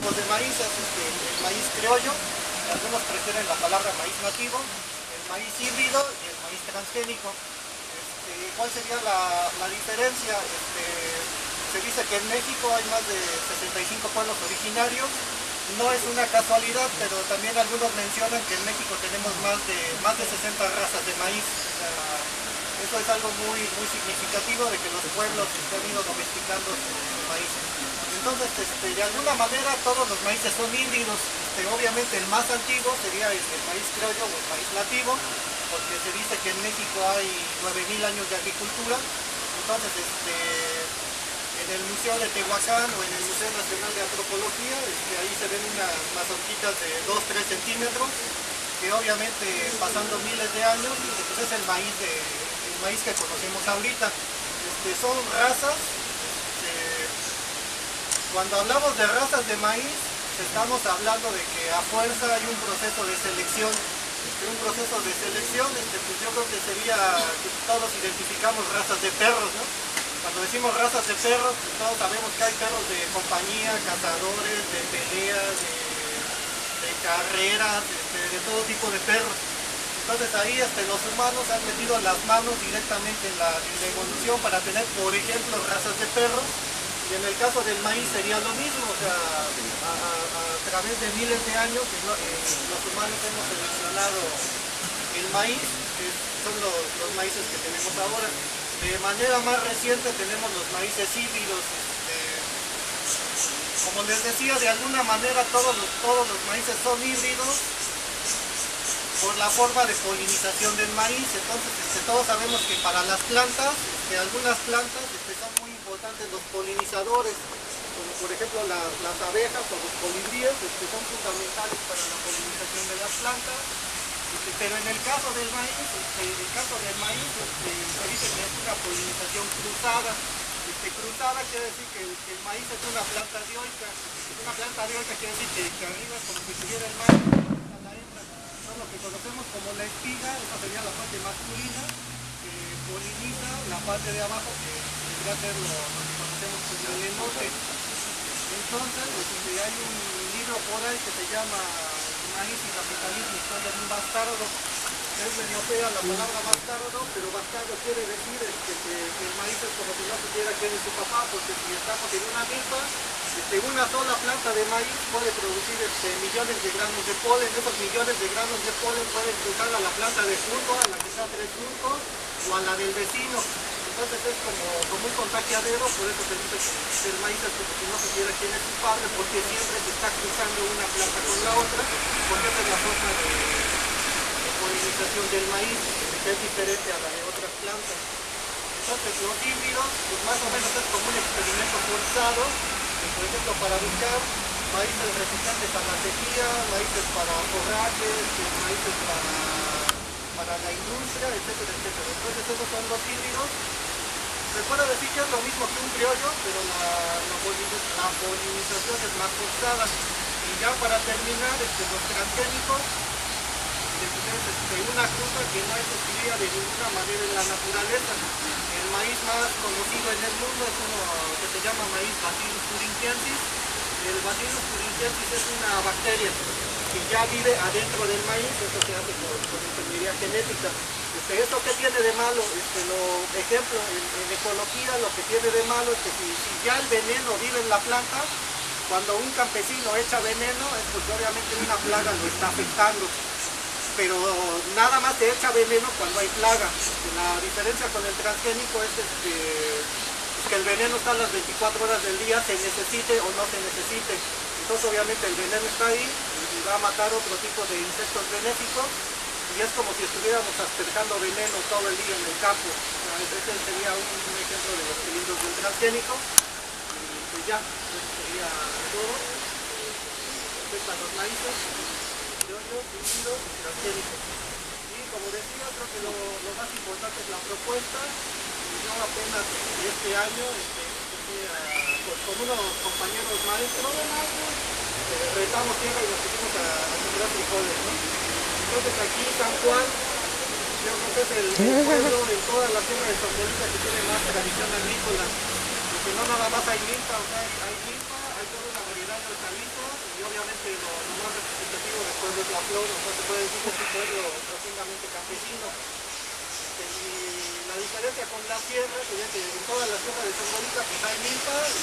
tipos de maíz, es el maíz criollo, algunos prefieren la palabra maíz nativo, el maíz híbrido y el maíz transgénico. ¿Cuál sería la diferencia? Se dice que en México hay más de 65 pueblos originarios. No es una casualidad, pero también algunos mencionan que en México tenemos más de 60 razas de maíz. Eso es algo muy significativo de que los pueblos han ido domesticando su maíz. Entonces, de alguna manera todos los maíces son híbridos. Obviamente el más antiguo sería el maíz criollo o el maíz nativo, porque se dice que en México hay 9.000 años de agricultura. Entonces, en el Museo de Tehuacán o en el Museo Nacional de Antropología, ahí se ven unas mazorquitas de 2-3 centímetros, que obviamente pasando miles de años, pues es el maíz que conocemos ahorita. Son razas, cuando hablamos de razas de maíz, estamos hablando de que a fuerza hay un proceso de selección. Pues yo creo que sería que todos identificamos razas de perros, ¿no? Cuando decimos razas de perros, pues todos sabemos que hay perros de compañía, cazadores, de peleas, de carreras, de todo tipo de perros. Entonces ahí los humanos han metido las manos directamente en la evolución para tener, por ejemplo, razas de perros. Y en el caso del maíz sería lo mismo, o sea, a través de miles de años los humanos hemos seleccionado el maíz, que son los maíces que tenemos ahora. De manera más reciente tenemos los maíces híbridos. Como les decía, de alguna manera todos los maíces son híbridos por la forma de polinización del maíz. Entonces todos sabemos que para las plantas, algunas plantas son muy importantes los polinizadores, como por ejemplo las abejas o los colibríes, son fundamentales para la polinización de las plantas. Pero en el caso del maíz, se dice que es una polinización cruzada. Cruzada quiere decir que el maíz es una planta dioica. Una planta dioica quiere decir que arriba es como si tuviera el maíz, a la hembra. Son lo que conocemos como la espiga, esa sería la parte masculina, que poliniza la parte de abajo, que debería ser lo que conocemos como el enote. Entonces, hay un libro por ahí que se llama Maíz y Capitalismo, historia de un bastardo. Es medio fea la palabra bastardo, pero bastardo quiere decir que el maíz es como si no supiera quién es su papá, porque si estamos en una milpa, una sola planta de maíz puede producir millones de granos de polen. Esos millones de granos de polen pueden cruzar a la planta de junto, a la que está 3 juntos, o a la del vecino. Entonces es como un contagiadero, por eso se dice que el maíz es como si no supiera quién es su padre, porque siempre se está cruzando una planta con la otra, porque esa es la forma de polinización del maíz, que es diferente a la de otras plantas. Entonces los híbridos, pues más o menos es como un experimento forzado, por ejemplo para buscar maíces resistentes a la sequía, maíces para forrajes, maíces para la industria, etcétera, etcétera. Entonces esos son los híbridos. Se puede decir que es lo mismo que un criollo, pero la polinización es más forzada. Y ya para terminar, los transgénicos, una fruta que no existiría de ninguna manera en la naturaleza. El maíz más conocido en el mundo es uno que se llama maíz Bacillus thuringiensis. El Bacillus thuringiensis es una bacteria que ya vive adentro del maíz. Eso se hace con ingeniería genética. ¿Eso qué tiene de malo? Ejemplo, en ecología lo que tiene de malo es que si ya el veneno vive en la planta, cuando un campesino echa veneno es porque obviamente una plaga lo está afectando. Pero nada más se echa veneno cuando hay plaga. La diferencia con el transgénico es que el veneno está a las 24 horas del día, se necesite o no se necesite. Entonces obviamente el veneno está ahí y va a matar otro tipo de insectos benéficos, y es como si estuviéramos asperjando veneno todo el día en el campo. Ese sería un ejemplo de los peligros del transgénico. Y pues ya, eso sería todo. Respecto a los maíces, criollos, híbridos y transgénicos. Y como decía, creo que lo más importante es la propuesta, y no apenas este año, con unos compañeros maestros, retamos tierra y nos pusimos a sembrar frijoles, ¿no? Entonces aquí San Juan, yo creo que es el pueblo en toda la zona de Zongolica que tiene más tradición agrícola, porque no nada más hay milpa, o sea, hay milpa, hay toda una variedad de hortalizas, obviamente lo más representativo del pueblo es la flor, o sea, se puede decir que es un pueblo profundamente campesino. Y la diferencia con la sierra sería que en toda la sierra de Zongolica pues hay milpa y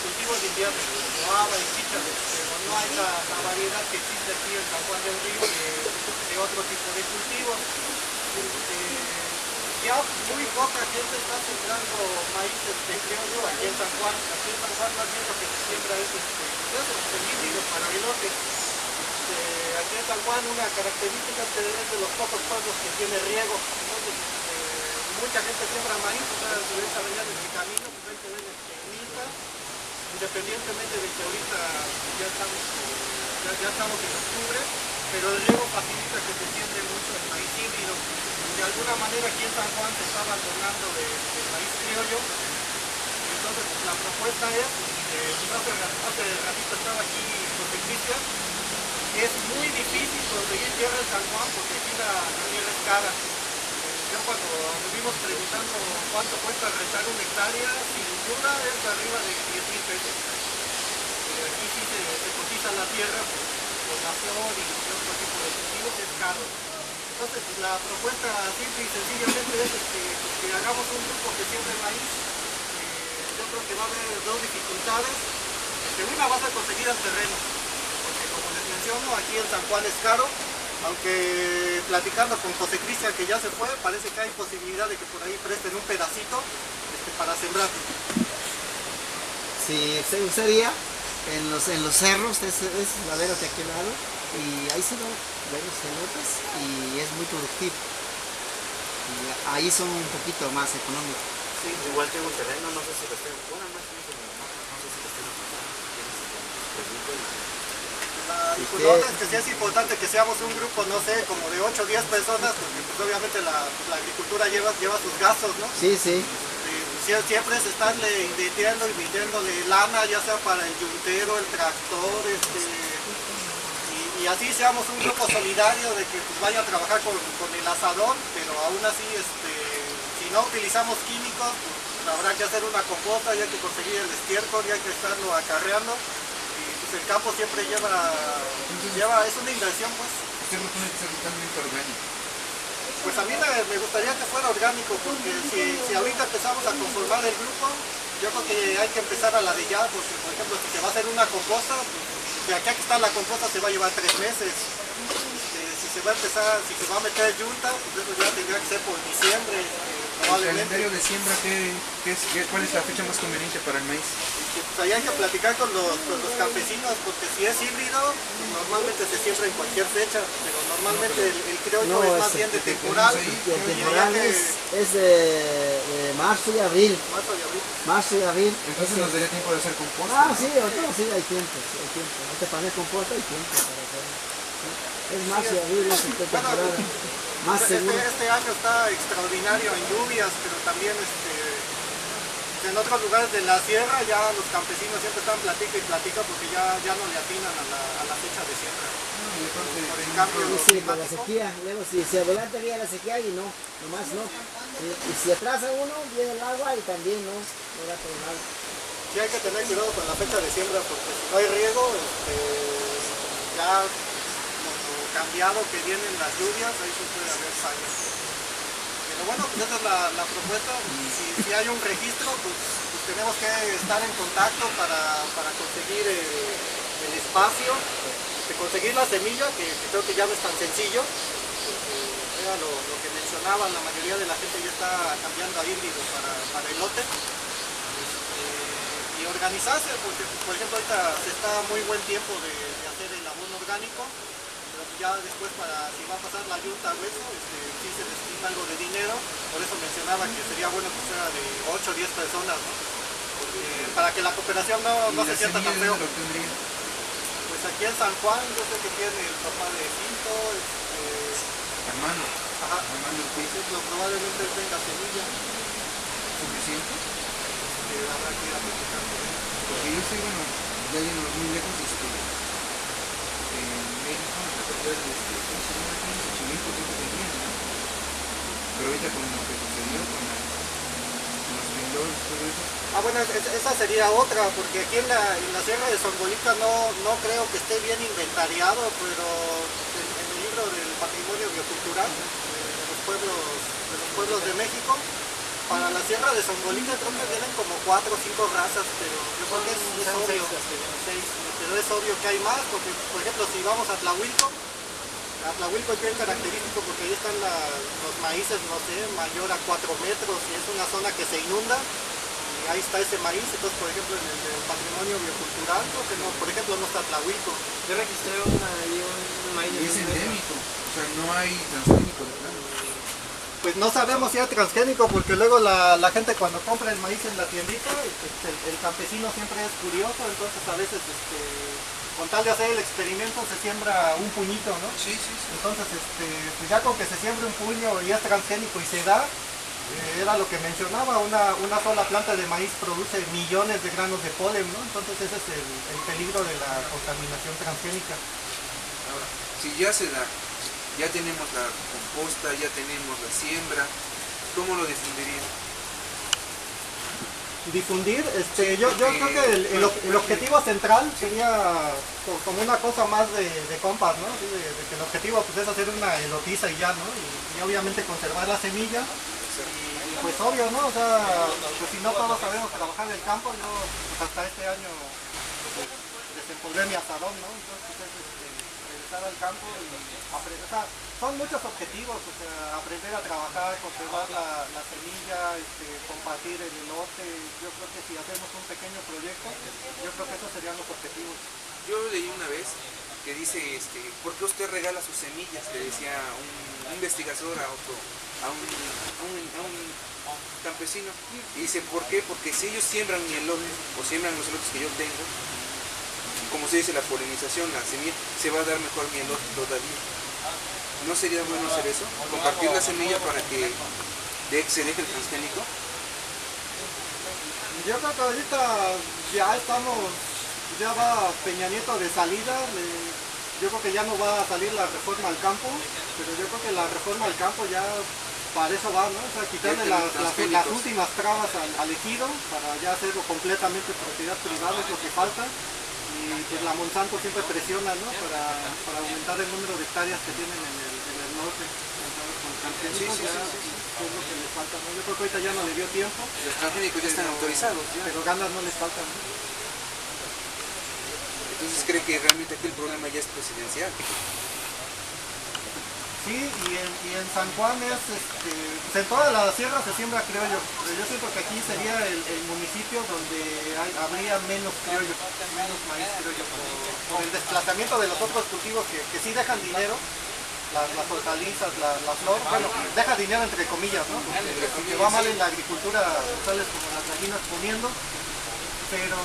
cultivos de invierno, como haba y chícharo, pero no hay la variedad que existe aquí en San Juan del Río de otro tipo de cultivos. Ya muy poca gente está sembrando maíz criollo aquí en San Juan. Aquí en San Juan más bien lo que se siembra es híbridos para elote. Aquí en San Juan una característica es de los pocos pueblos que tiene riego. Entonces, mucha gente siembra maíz, o sea, si ves a venir en el camino, pues ahí se ven milpa, independientemente de que ahorita ya estamos en octubre, pero el riego facilita que se siembre mucho el maíz híbrido. De alguna manera aquí en San Juan se está abandonando del maíz criollo. Entonces pues, la propuesta es, hace ratito estaba aquí José Cristian, es muy difícil conseguir tierra en San Juan porque aquí la tierra es cara. Yo cuando estuvimos preguntando cuánto cuesta rentar una hectárea, sin duda es arriba de 10,000 pesos. Aquí sí se cotiza la tierra por la flor y otro tipo de cultivos, es caro. Entonces pues, la propuesta simple y sencillamente es que hagamos un grupo que siembre maíz. Yo creo que va a haber dos dificultades. Una va a ser conseguir el terreno, porque como les menciono, aquí en San Juan es caro, aunque platicando con José Cristian que ya se fue, parece que hay posibilidad de que por ahí presten un pedacito para sembrar. Sí, se usaría en los cerros, es ladero que aquí al lado, y ahí se ven los cenotes y es muy productivo. Y ahí son un poquito más económicos. Sí, igual tengo un terreno, no sé si lo estén, bueno, no sé si lo estén La dificultad es que sí es importante que seamos un grupo, no sé, como de 8 o 10 personas, porque pues, obviamente la agricultura lleva sus gastos, ¿no? Sí, sí. Siempre es estarle invirtiéndole lana, ya sea para el yuntero, el tractor, y así seamos un grupo solidario de que pues, vaya a trabajar con el asadón, pero aún así, si no utilizamos químicos, pues, habrá que hacer una composta, ya que conseguir el estiércol, ya que estarlo acarreando, y pues el campo siempre es una inversión, pues. Usted propone que sea totalmente orgánico. Pues a mí me gustaría que fuera orgánico, porque si ahorita empezamos a conformar el grupo, yo creo que hay que empezar a ladillar, porque por ejemplo si se va a hacer una composta, pues, de aquí a que está la composta se va a llevar 3 meses. Si se va a meter yunta, pues eso ya tendría que ser por diciembre, ¿El probablemente. calendario de siembra cuál es la fecha más conveniente para el maíz? Pues ahí hay que platicar con los campesinos, porque si es híbrido, pues normalmente se siembra en cualquier fecha, pero normalmente el criollo es más bien de temporal. El temporal es de marzo y abril. Marzo y abril. Entonces nos daría tiempo de hacer composta. Ah, sí, sí, hay tiempo, hay tiempo. Ahorita para hacer composta hay tiempo para hacerlo. Es marzo y abril, es la temporada más segura. Este año está extraordinario en lluvias, pero también en otros lugares de la sierra ya los campesinos siempre están platica y platica porque ya no le atinan a la fecha de siembra. Por el cambio Sí, por la climático. sequía, luego si adelante viene la sequía y no, nomás no. Y si atrasa uno, viene el agua y también no da por el agua. Sí hay que tener cuidado con la fecha de siembra porque si no hay riego, ya lo cambiado que vienen las lluvias, ahí sí puede haber fallas. Pero bueno, pues esa es la propuesta. Si hay un registro, pues tenemos que estar en contacto para conseguir el espacio, conseguir la semilla, que creo que ya no es tan sencillo, porque era lo que mencionaba, la mayoría de la gente ya está cambiando a híbrido para elote. Y organizarse, porque por ejemplo ahorita se está muy buen tiempo de hacer el abono orgánico, pero ya después si va a pasar la yunta o eso, sí se destina algo de dinero, por eso mencionaba que sería bueno que fuera de 8 o 10 personas, ¿no? Porque para que la cooperación no se sienta tan feo. Pues aquí en San Juan yo sé que tiene el papá de Cinto, Armando. ajá, Armando por ejemplo, probablemente tenga semilla, suficiente. habrá que ir a platicar con él. Porque yo sé, bueno, ya yéndonos muy lejos, en México, en la capital de Xochimilco, creo que tenían, ¿no? Pero ahorita con lo que sucedió con los temblores y todo eso, Bueno, esa sería otra, porque aquí en la Sierra de Zongolica no creo que esté bien inventariado, pero en el libro del patrimonio biocultural de los pueblos de México, para la Sierra de Zongolica creo que vienen como 4 o 5 razas, pero yo creo que es obvio, pero es obvio que hay más, porque por ejemplo si vamos a Tlahuilco es bien característico porque ahí están los maíces, no sé, mayor a 4 metros y es una zona que se inunda. Ahí está ese maíz, entonces por ejemplo en el patrimonio biocultural, creo que no, por ejemplo no está Tlahuilco. Yo registré un maíz. Y es endémico, o sea, no hay transgénico de plano. Pues no sabemos si es transgénico porque luego la gente cuando compra el maíz en la tiendita, el campesino siempre es curioso, entonces a veces con tal de hacer el experimento se siembra un puñito, ¿no? Sí, sí, sí. Entonces pues ya con que se siembre un puño y es transgénico y se da, era lo que mencionaba, una sola planta de maíz produce millones de granos de polen, ¿no? Entonces ese es el peligro de la contaminación transgénica. Ahora, si ya se da, ya tenemos la composta, ya tenemos la siembra, ¿cómo lo difundirían? Difundir, yo creo que el objetivo central sería como una cosa más de compas, ¿no? Así de que el objetivo pues, es hacer una elotiza y ya, ¿no? Y obviamente conservar la semilla. Y pues obvio, ¿no? O sea, pues si no todos sabemos trabajar en el campo, yo pues hasta este año desempolvé mi asadón, ¿no? Entonces pues, regresar al campo y aprender, o sea, son muchos objetivos, o sea, aprender a trabajar, conservar la semilla, compartir el elote. Yo creo que si hacemos un pequeño proyecto, yo creo que esos serían los objetivos. Yo leí una vez que dice, ¿por qué usted regala sus semillas? Le decía un investigador a un campesino. Y dice, ¿por qué? Porque si ellos siembran mi elote, o siembran los elotes que yo tengo, como se dice la polinización, la semilla, se va a dar mejor mi elote todavía. ¿No sería bueno hacer eso? Compartir la semilla para que se deje el transgénico. Yo creo que ahorita ya va Peña Nieto de salida. Yo creo que ya no va a salir la reforma al campo, pero yo creo que la reforma al campo ya para eso va, ¿no? O sea, quitarle las últimas trabas al ejido para ya hacerlo completamente propiedad privada es lo que falta. Y pues la Monsanto siempre presiona, ¿no? Para aumentar el número de hectáreas que tienen en el norte. Entonces, con transgénicos ya es lo que les falta, ¿no? Yo creo que ahorita ya no le dio tiempo. Los transgénicos ya están autorizados. Pero ganas no les faltan, ¿no? Entonces, ¿cree que realmente aquí el problema ya es presidencial? Sí, y en San Juan pues en toda la sierra se siembra criollo, pero yo siento que aquí sería el municipio donde habría menos criollo, menos maíz criollo, por el desplazamiento de los otros cultivos que sí dejan dinero, las hortalizas, la flor, bueno, deja dinero entre comillas, ¿no? Porque va mal en la agricultura, sales como las gallinas poniendo. Pero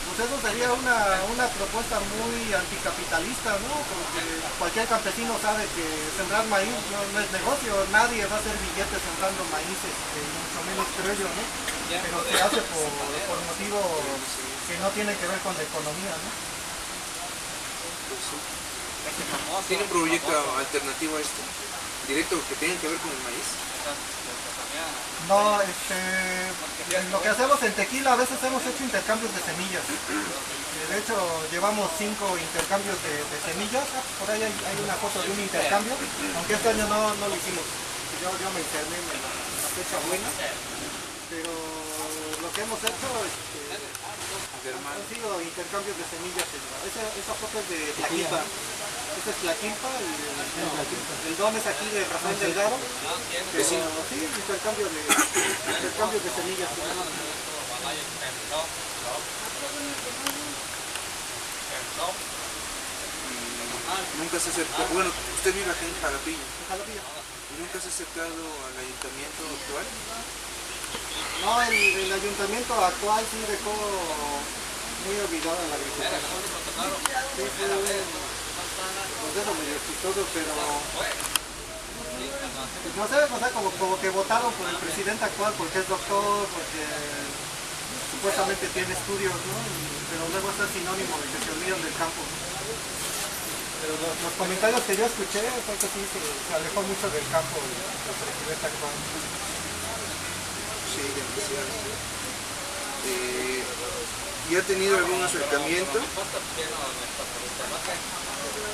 pues eso sería una propuesta muy anticapitalista, ¿no? Porque cualquier campesino sabe que sembrar maíz no es negocio, nadie va a hacer billetes sembrando maíz, mucho menos criollo, ¿no? Pero se hace por motivos que no tienen que ver con la economía, ¿no? ¿Tiene un proyecto alternativo a esto? ¿Directo que tenga que ver con el maíz? No, lo que hacemos en Tequila, a veces hemos hecho intercambios de semillas. De hecho, llevamos 5 intercambios de semillas. Por ahí hay una foto de un intercambio, aunque este año no lo hicimos. Yo me interné en la fecha buena, pero lo que hemos hecho han sido intercambios de semillas. Esa foto es de Tlaquilpa. Esta es Tlaquilpa y el don es aquí de Rafael Delgado. Pero sí, intercambios de semillas. Nunca se acercó, bueno, usted vive aquí en Jalapilla. Jalapilla. ¿Nunca se ha acercado al ayuntamiento actual? No, el ayuntamiento actual sí dejó muy olvidada la agricultura. Sí, pues eso medio chistoso, pero pues no sé, como que votaron por el presidente actual porque es doctor, porque supuestamente tiene estudios, ¿no? Pero luego eso es sinónimo de que se olvidan del campo, ¿no? Pero los comentarios que yo escuché fue que sí se alejó mucho del campo el presidente actual. Sí, demasiado. ¿Y ha tenido algún acercamiento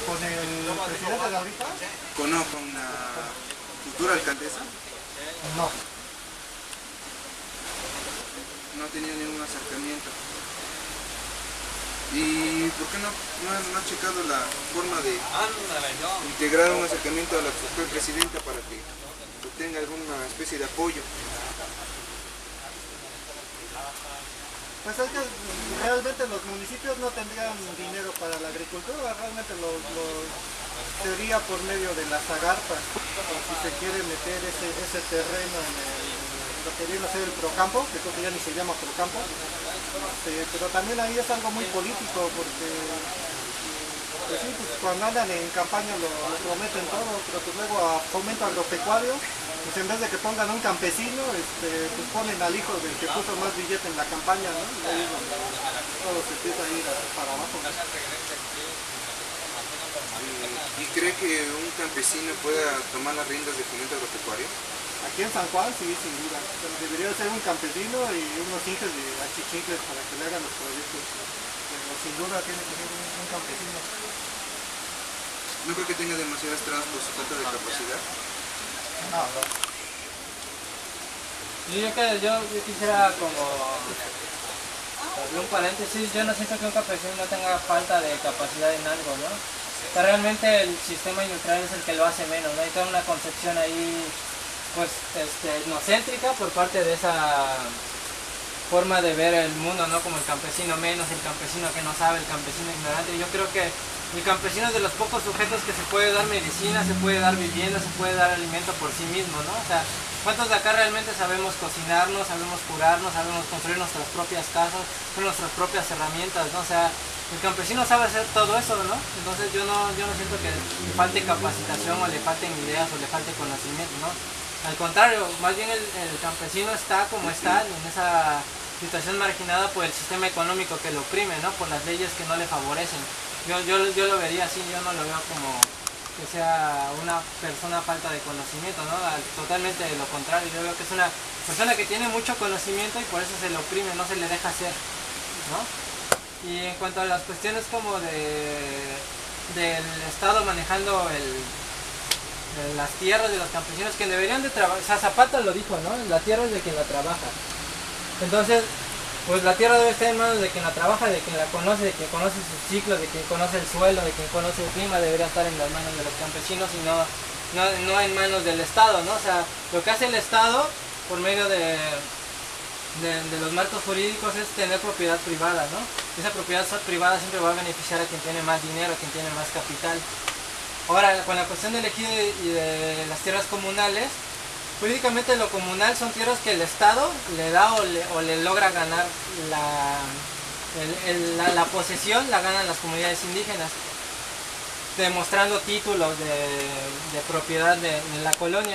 ¿Con el presidente de ahorita? con la futura alcaldesa? No. No ha tenido ningún acercamiento. ¿Y por qué no ha checado la forma de integrar un acercamiento a la actual presidenta para que obtenga alguna especie de apoyo? Pues es que realmente los municipios no tendrían dinero para la agricultura, realmente sería por medio de las agarpas, si se quiere meter ese terreno en lo que viene a ser el Procampo, que creo que ya ni se llama Procampo, pero también ahí es algo muy político, porque pues sí, pues cuando andan en campaña lo prometen todo, pero pues luego a fomento agropecuario, pues en vez de que pongan a un campesino, pues ponen al hijo del que puso más billete en la campaña, ¿no? Y ahí es donde todo se empieza a ir para abajo. ¿Y cree que un campesino pueda tomar las riendas de fomento agropecuario? Aquí en San Juan sí, sin duda, pero debería ser un campesino y unos hijos de achichincles para que le hagan los proyectos, pero sin duda tiene que ser un campesino. ¿No creo que tenga demasiadas trabas por su falta de capacidad? No, no. Yo quisiera como abrir un paréntesis. Yo no siento que un campesino no tenga falta de capacidad en algo, ¿no? O sea, realmente el sistema industrial es el que lo hace menos, ¿no? Hay toda una concepción ahí pues etnocéntrica por parte de esa forma de ver el mundo, ¿no? Como el campesino menos, el campesino que no sabe, el campesino ignorante. Yo creo que el campesino es de los pocos sujetos que se puede dar medicina, se puede dar vivienda, se puede dar alimento por sí mismo, ¿no? O sea, ¿cuántos de acá realmente sabemos cocinarnos, sabemos curarnos, sabemos construir nuestras propias casas, con nuestras propias herramientas, ¿no? O sea, el campesino sabe hacer todo eso, ¿no? Entonces yo no siento que le falte capacitación o le falten ideas o le falte conocimiento, ¿no? Al contrario, más bien el campesino está como está en esa situación marginada por el sistema económico que lo oprime, ¿no? Por las leyes que no le favorecen. Yo lo vería así, yo no lo veo como que sea una persona falta de conocimiento, ¿no? Totalmente de lo contrario, yo veo que es una persona que tiene mucho conocimiento y por eso se le oprime, no se le deja hacer, ¿no? Y en cuanto a las cuestiones como del Estado manejando las tierras de los campesinos que deberían de trabajar, o sea, Zapata lo dijo, ¿no? La tierra es de quien la trabaja. Entonces, pues la tierra debe estar en manos de quien la trabaja, de quien la conoce, de quien conoce sus ciclos, de quien conoce el suelo, de quien conoce el clima, debería estar en las manos de los campesinos y no en manos del Estado, ¿no? O sea, lo que hace el Estado por medio de los marcos jurídicos es tener propiedad privada, ¿no? Esa propiedad privada siempre va a beneficiar a quien tiene más dinero, a quien tiene más capital. Ahora, con la cuestión del ejido y de las tierras comunales, jurídicamente lo comunal son tierras que el Estado le da o le logra ganar la posesión, la ganan las comunidades indígenas, demostrando títulos de propiedad de la colonia.